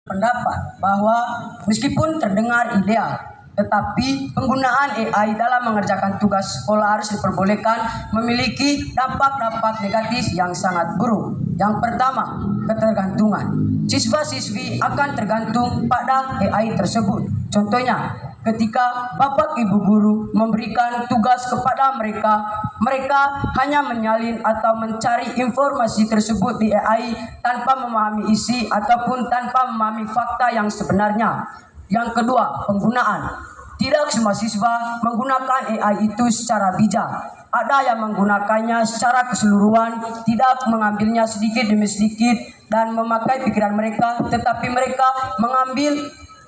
pendapat bahwa meskipun terdengar ideal, tetapi penggunaan AI dalam mengerjakan tugas sekolah harus diperbolehkan memiliki dampak-dampak negatif yang sangat buruk. Yang pertama, ketergantungan. Siswa-siswi akan tergantung pada AI tersebut. Contohnya, ketika bapak ibu guru memberikan tugas kepada mereka, mereka hanya menyalin atau mencari informasi tersebut di AI tanpa memahami isi ataupun tanpa memahami fakta yang sebenarnya. Yang kedua, penggunaan. Tidak semua siswa menggunakan AI itu secara bijak. Ada yang menggunakannya secara keseluruhan, tidak mengambilnya sedikit demi sedikit dan memakai pikiran mereka, tetapi mereka mengambil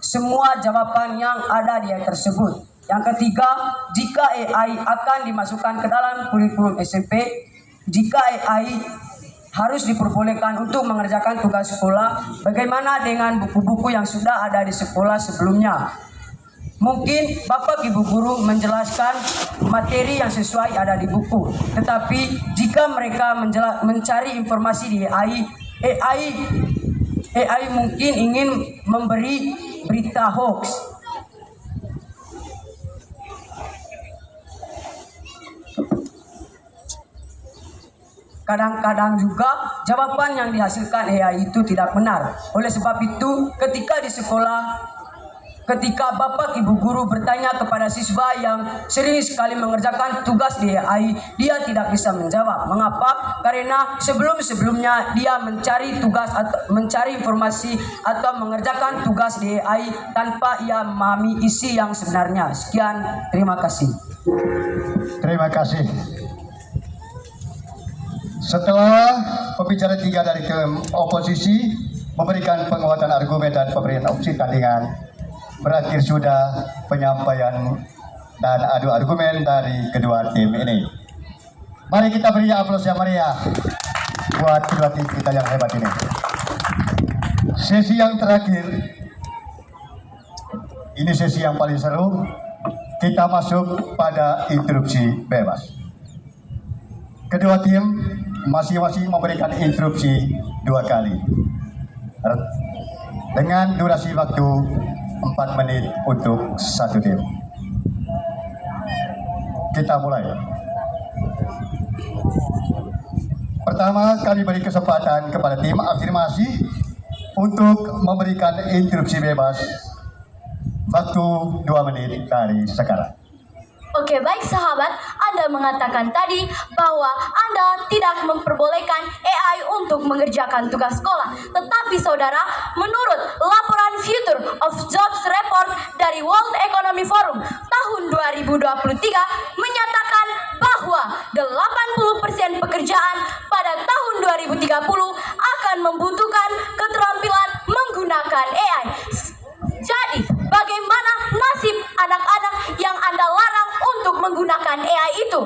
semua jawaban yang ada di AI tersebut. Yang ketiga, jika AI akan dimasukkan ke dalam kurikulum SMP, jika AI harus diperbolehkan untuk mengerjakan tugas sekolah, bagaimana dengan buku-buku yang sudah ada di sekolah sebelumnya? Mungkin Bapak Ibu Guru menjelaskan materi yang sesuai ada di buku, tetapi jika mereka mencari informasi di AI mungkin ingin memberi berita hoax. Kadang-kadang juga jawaban yang dihasilkan AI itu tidak benar. Oleh sebab itu, ketika di sekolah, ketika Bapak Ibu Guru bertanya kepada siswa yang sering sekali mengerjakan tugas di AI, dia tidak bisa menjawab. Mengapa? Karena sebelum-sebelumnya dia mencari tugas atau mencari informasi atau mengerjakan tugas di AI tanpa ia memahami isi yang sebenarnya. Sekian, terima kasih. Terima kasih. Setelah pembicara tiga dari oposisi memberikan penguatan argumen dan pemberian opsi tandingan, berakhir sudah penyampaian dan adu argumen dari kedua tim ini. Mari kita beri aplaus yang meriah buat kedua tim kita yang hebat ini. Sesi yang terakhir, ini sesi yang paling seru. Kita masuk pada interupsi bebas. Kedua tim masing-masing memberikan interupsi 2 kali dengan durasi waktu 4 menit untuk satu tim. Kita mulai. Pertama, kami beri kesempatan kepada tim afirmasi untuk memberikan interupsi bebas waktu 2 menit dari sekarang. Oke, baik sahabat, Anda mengatakan tadi bahwa Anda tidak memperbolehkan AI untuk mengerjakan tugas sekolah. Tetapi saudara, menurut laporan Future of Jobs Report dari World Economic Forum tahun 2023 menyatakan bahwa 80% pekerjaan pada tahun 2030 akan membutuhkan keterampilan menggunakan AI. Jadi, bagaimana nasib anak-anak yang Anda larang untuk menggunakan AI itu?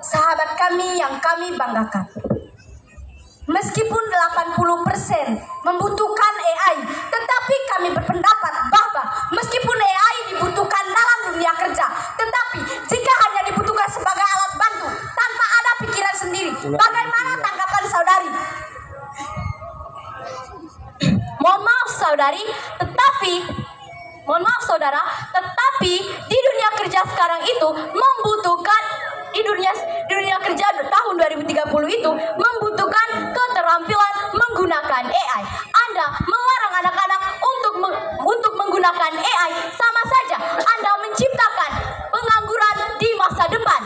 Sahabat kami yang kami banggakan, meskipun 80% membutuhkan AI, tetapi kami berpendapat bahwa meskipun AI dibutuhkan dalam dunia kerja, tetapi jika hanya dibutuhkan sebagai alat bantu tanpa ada pikiran sendiri, bagaimana tanggapan saudari? Mohon maaf saudara, tetapi di dunia kerja sekarang itu membutuhkan di dunia kerja tahun 2030 itu membutuhkan keterampilan menggunakan AI. Anda melarang anak-anak untuk menggunakan AI, sama saja Anda menciptakan pengangguran di masa depan.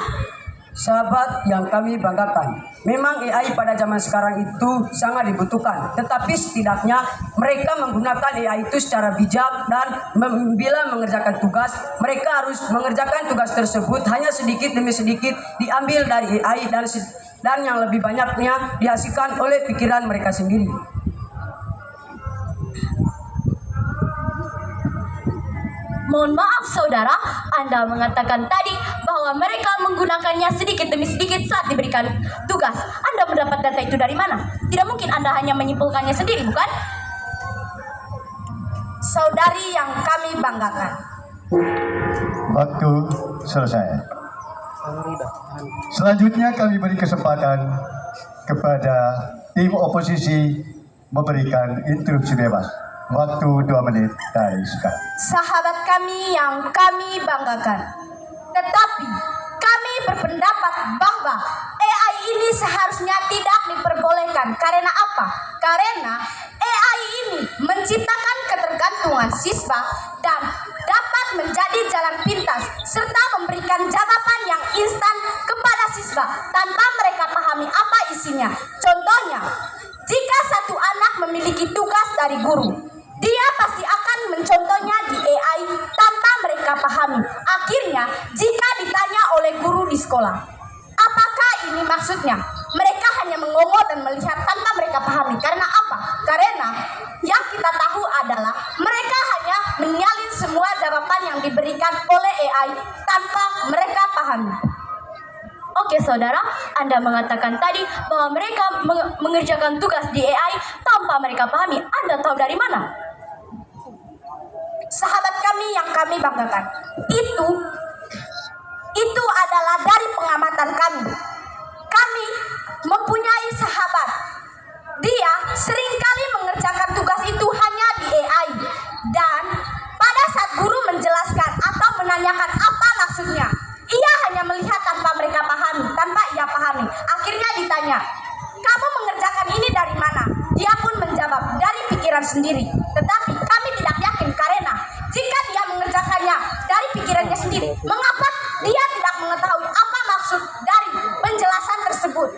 Sahabat yang kami banggakan, memang AI pada zaman sekarang itu sangat dibutuhkan, tetapi setidaknya mereka menggunakan AI itu secara bijak dan bila mengerjakan tugas, mereka harus mengerjakan tugas tersebut hanya sedikit demi sedikit diambil dari AI dan yang lebih banyaknya dihasilkan oleh pikiran mereka sendiri. Mohon maaf saudara, Anda mengatakan tadi bahwa mereka menggunakannya sedikit demi sedikit saat diberikan tugas. Anda mendapat data itu dari mana? Tidak mungkin Anda hanya menyimpulkannya sendiri, bukan? Saudari yang kami banggakan, Waktu selesai. Selanjutnya kami beri kesempatan kepada tim oposisi memberikan interupsi bebas. Waktu 2 menit dari sekarang. Sahabat kami yang kami banggakan. Tetapi kami berpendapat bahwa AI ini seharusnya tidak diperbolehkan. Karena apa? Karena AI ini menciptakan ketergantungan siswa dan dapat menjadi jalan pintas serta memberikan jawaban yang instan kepada siswa tanpa mereka pahami apa isinya. Contohnya, jika satu anak memiliki tugas dari guru, dia pasti akan mencontohnya di AI tanpa mereka pahami. Akhirnya, jika ditanya oleh guru di sekolah, apakah ini maksudnya? Mereka hanya mengomong dan melihat tanpa mereka pahami. Karena apa? Karena yang kita tahu adalah mereka hanya menyalin semua jawaban yang diberikan oleh AI tanpa mereka pahami. Oke saudara, Anda mengatakan tadi bahwa mereka mengerjakan tugas di AI tanpa mereka pahami. Anda tahu dari mana? Sahabat kami yang kami banggakan, itu adalah dari pengamatan kami. Kami mempunyai sahabat, dia seringkali mengerjakan tugas itu hanya di AI, dan pada saat guru menjelaskan atau menanyakan apa maksudnya, ia hanya melihat tanpa mereka pahami, tanpa ia pahami. Akhirnya ditanya, kamu mengerjakan ini dari mana? Dia pun menjawab, dari pikiran sendiri. Tetapi kami tidak yakin karena jika dia mengerjakannya dari pikirannya sendiri, mengapa dia tidak mengetahui apa maksud dari penjelasan tersebut?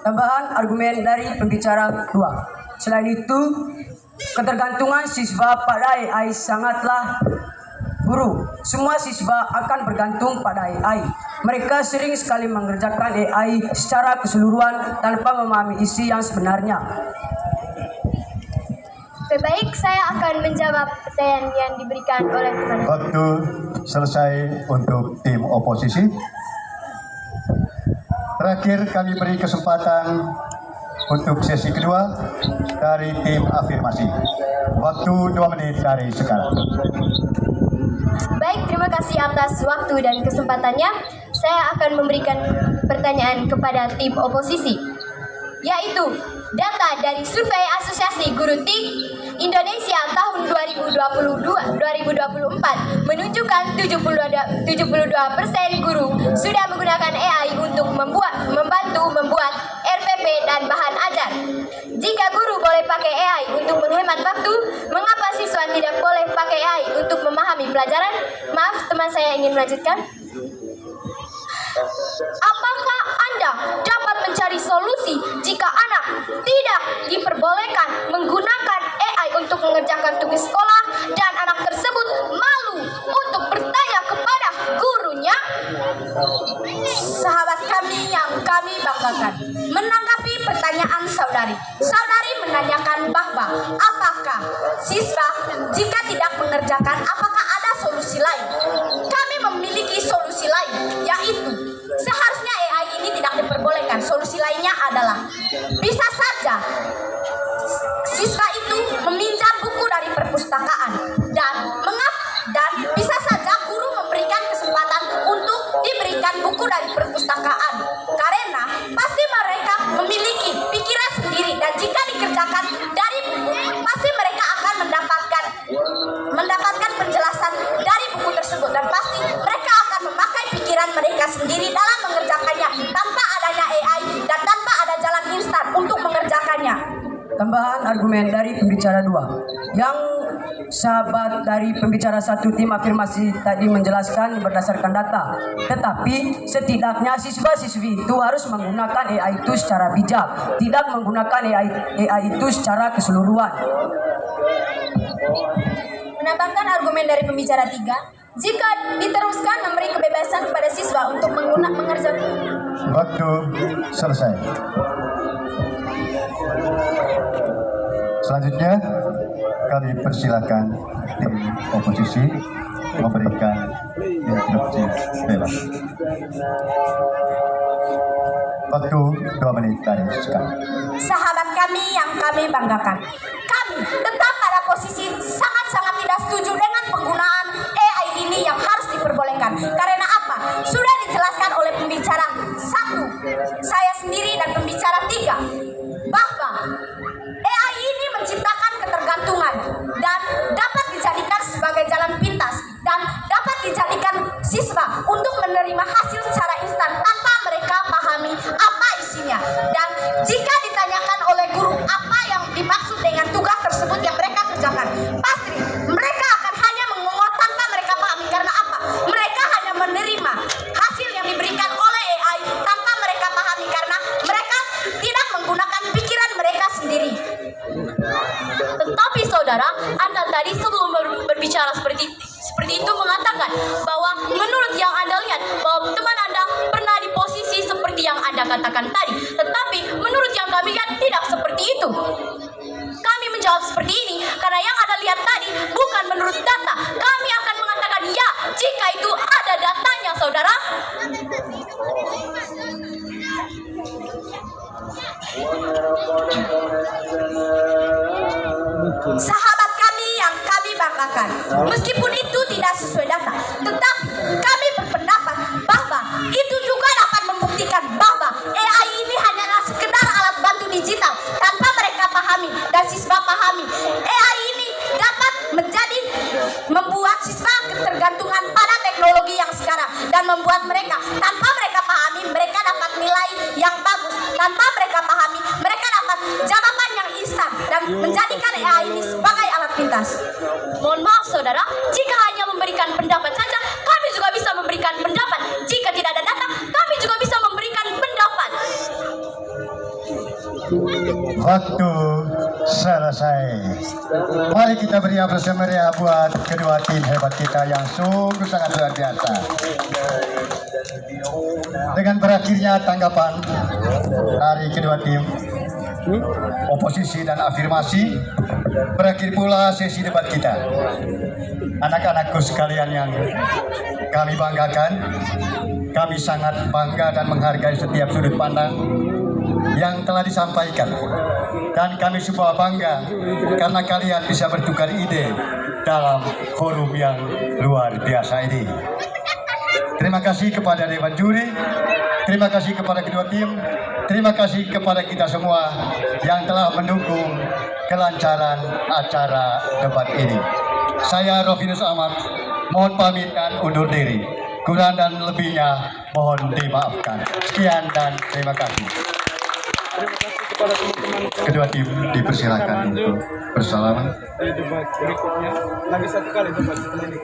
Tambahan argumen dari pembicara 2. Selain itu, ketergantungan siswa pada AI sangatlah buruk. Semua siswa akan bergantung pada AI. Mereka sering sekali mengerjakan AI secara keseluruhan tanpa memahami isi yang sebenarnya. Baik, saya akan menjawab pertanyaan yang diberikan oleh teman. Waktu selesai untuk tim oposisi. Terakhir kami beri kesempatan untuk sesi kedua dari tim afirmasi. Waktu 2 menit dari sekarang. Baik, terima kasih atas waktu dan kesempatannya. Saya akan memberikan pertanyaan kepada tim oposisi, yaitu data dari survei Asosiasi Guru TIK Indonesia tahun 2024 menunjukkan 72% guru sudah menggunakan AI untuk membantu membuat RPP dan bahan ajar. Jika guru boleh pakai AI untuk menghemat waktu, mengapa siswa tidak boleh pakai AI untuk memahami pelajaran? Maaf, teman saya ingin melanjutkan. Apakah Anda dapat mencari solusi jika anak tidak diperbolehkan menggunakan AI untuk mengerjakan tugas sekolah dan anak tersebut malu untuk bertanya kepada gurunya? Sahabat kami yang kami banggakan, menanggapi pertanyaan saudari menanyakan bahwa apakah siswa jika tidak mengerjakan, apakah ada solusi lain? Kami memiliki solusi lain, yaitu seharusnya AI ini tidak diperbolehkan. Solusi lainnya adalah bisa saja siswa itu meminjam buku dari perpustakaan dan bisa saja guru memberikan kesempatan untuk diberikan buku dari perpustakaan, karena pasti mereka memiliki pikiran sendiri dan jika dikerjakan dari buku pasti mereka akan mendapatkan penjelasan dari buku tersebut dan pasti mereka akan memakai pikiran mereka sendiri dalam mengerjakannya tanpa adanya AI dan tanpa ada jalan instan untuk mengerjakannya. Tambahan argumen dari pembicara 2. Yang sahabat dari pembicara 1 tim afirmasi tadi menjelaskan berdasarkan data. Tetapi setidaknya siswa-siswi itu harus menggunakan AI itu secara bijak, tidak menggunakan AI itu secara keseluruhan. Menambahkan argumen dari pembicara 3, jika diteruskan memberi kebebasan kepada siswa untuk mengerjakan. Waktu selesai. Selanjutnya kami persilakan tim oposisi memberikan instruksi bebas. Waktu 2 menit dari sekarang. Sahabat kami yang kami banggakan, kami tetap pada posisi sangat-sangat tidak setuju dengan penggunaan AI ini yang harus diperbolehkan. Karena apa? Sudah dijelaskan oleh pembicara 1, saya sendiri dan pembicara 3, bahwa AI Tetapi saudara, Anda tadi sebelum berbicara seperti itu mengatakan bahwa menurut yang Anda lihat bahwa teman Anda pernah di posisi seperti yang Anda katakan tadi. Tetapi menurut yang kami lihat tidak seperti itu. Kami menjawab seperti ini karena yang Anda lihat tadi bukan menurut data. Kami akan mengatakan ya jika itu ada datanya, saudara. Sahabat kami yang kami banggakan, meskipun itu tidak sesuai data, tetapi kami berpendapat bahwa itu juga dapat membuktikan bahwa AI ini hanyalah sekedar alat bantu digital tanpa mereka pahami dan siswa pahami. AI ini dapat membuat siswa ketergantungan pada teknologi yang sekarang dan membuat mereka tanpa mereka pahami mereka dapat nilai yang bagus, tanpa mereka pahami mereka dapat jawaban yang instan dan menjadikan AI ini sebagai alat pintas. Mohon maaf saudara, jika hanya memberikan pendapat saja, kami juga bisa memberikan pendapat. Jika tidak ada data, kami juga bisa memberikan pendapat. Waktu selesai. Mari kita beri aplaus yang meriah buat kedua tim hebat kita yang sungguh sangat luar biasa. Dengan berakhirnya tanggapan dari kedua tim oposisi dan afirmasi, berakhir pula sesi debat kita. Anak-anakku sekalian yang kami banggakan, kami sangat bangga dan menghargai setiap sudut pandang yang telah disampaikan, dan kami semua bangga karena kalian bisa bertukar ide dalam forum yang luar biasa ini. Terima kasih kepada Dewan Juri, terima kasih kepada kedua tim, terima kasih kepada kita semua yang telah mendukung kelancaran acara debat ini. Saya Rofinus Ahmad, mohon pamit dan undur diri. Kurang dan lebihnya mohon dimaafkan. Sekian dan terima kasih. Kedua tim dipersilakan untuk bersalaman. Di debat berikutnya lagi satu kali debat ini.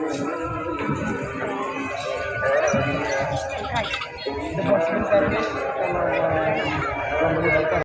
Debat sebentar nih kalau